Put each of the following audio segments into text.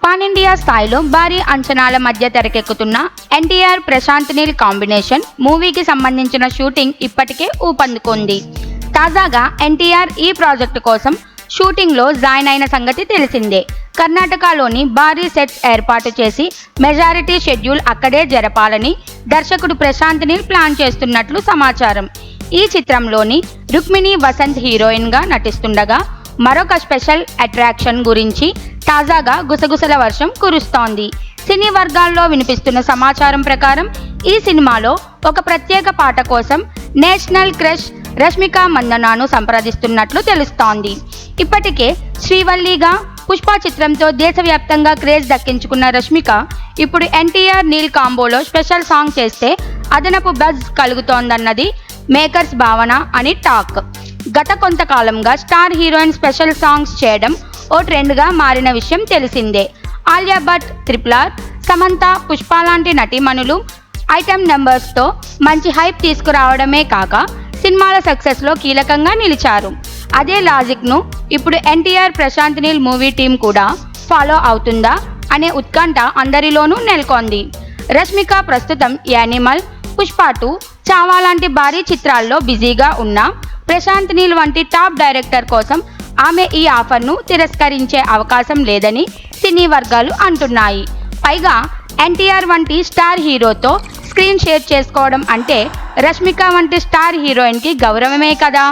Pan India స్థాయిలో భారీ అంచనాల మధ్య తెరకెక్కుతున్న ఎన్టీఆర్ ప్రశాంత్ నీల్ కాంబినేషన్ మూవీకి సంబంధించిన షూటింగ్ ఇప్పటికే ఊపందుకుంది. తాజాగా ఎన్టీఆర్ ఈ ప్రాజెక్టు కోసం షూటింగ్లో జాయిన్ అయిన సంగతి తెలిసిందే. కర్ణాటకలోని భారీ సెట్స్ ఏర్పాటు చేసి మెజారిటీ షెడ్యూల్ అక్కడే జరపాలని దర్శకుడు ప్రశాంత్ నీల్ ప్లాన్ చేస్తున్నట్లు సమాచారం. ఈ చిత్రంలోని రుక్మిణి వసంత్ హీరోయిన్గా నటిస్తుండగా మరొక స్పెషల్ అట్రాక్షన్ గురించి తాజాగా గుసగుసల వర్షం కురుస్తోంది. సినీ వర్గాల్లో వినిపిస్తున్న సమాచారం ప్రకారం ఈ సినిమాలో ఒక ప్రత్యేక పాట కోసం నేషనల్ క్రష్ రష్మిక మందనాను సంప్రదిస్తున్నట్లు తెలుస్తోంది. ఇప్పటికే శ్రీవల్లిగా పుష్ప చిత్రంతో దేశవ్యాప్తంగా క్రేజ్ దక్కించుకున్న రష్మిక ఇప్పుడు ఎన్టీఆర్ నీల్ కాంబోలో స్పెషల్ సాంగ్ చేస్తే అదనపు బజ్ కలుగుతోందన్నది మేకర్స్ భావన అని టాక్. గత కొంతకాలంగా స్టార్ హీరోయిన్ స్పెషల్ సాంగ్స్ చేయడం ఓ ట్రెండ్గా మారిన విషయం తెలిసిందే. ఆలియా భట్, RRR, సమంత, పుష్ప లాంటి నటీమణులు ఐటెం నెంబర్స్తో మంచి హైప్ తీసుకురావడమే కాక సినిమాల సక్సెస్లో కీలకంగా నిలిచారు. అదే లాజిక్ను ఇప్పుడు ఎన్టీఆర్ ప్రశాంత్ నీల్ మూవీ టీం కూడా ఫాలో అవుతుందా అనే ఉత్కంఠ అందరిలోనూ నెలకొంది. రష్మిక ప్రస్తుతం యానిమల్, పుష్ప 2, చావా లాంటి భారీ చిత్రాల్లో బిజీగా ఉన్న ప్రశాంత్ నీల్ వంటి టాప్ డైరెక్టర్ కోసం ఆమె ఈ ఆఫర్ను తిరస్కరించే అవకాశం లేదని సినీ వర్గాలు అంటున్నాయి. పైగా ఎన్టీఆర్ వంటి స్టార్ హీరోతో స్క్రీన్ షేర్ చేసుకోవడం అంటే రష్మిక వంటి స్టార్ హీరోయిన్కి గౌరవమే కదా.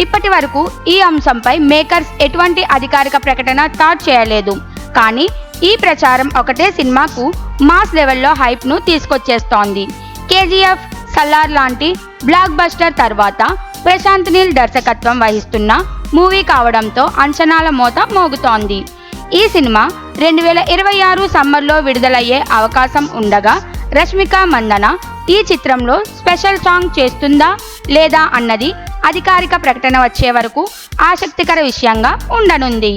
ఇప్పటి వరకు ఈ అంశంపై మేకర్స్ ఎటువంటి అధికారిక ప్రకటన స్టార్ట్ చేయలేదు. కానీ ఈ ప్రచారం ఒకటే సినిమాకు మాస్ లెవెల్లో హైప్ను తీసుకొచ్చేస్తోంది. KGF, సలార్ లాంటి బ్లాక్ బస్టర్ తర్వాత ప్రశాంత్ నీల్ దర్శకత్వం వహిస్తున్న మూవీ కావడంతో అంచనాల మోత మోగుతోంది. ఈ సినిమా 2026 సమ్మర్లో విడుదలయ్యే అవకాశం ఉండగా రష్మిక మందన ఈ చిత్రంలో స్పెషల్ సాంగ్ చేస్తుందా లేదా అన్నది అధికారిక ప్రకటన వచ్చే వరకు ఆసక్తికర విషయంగా ఉండనుంది.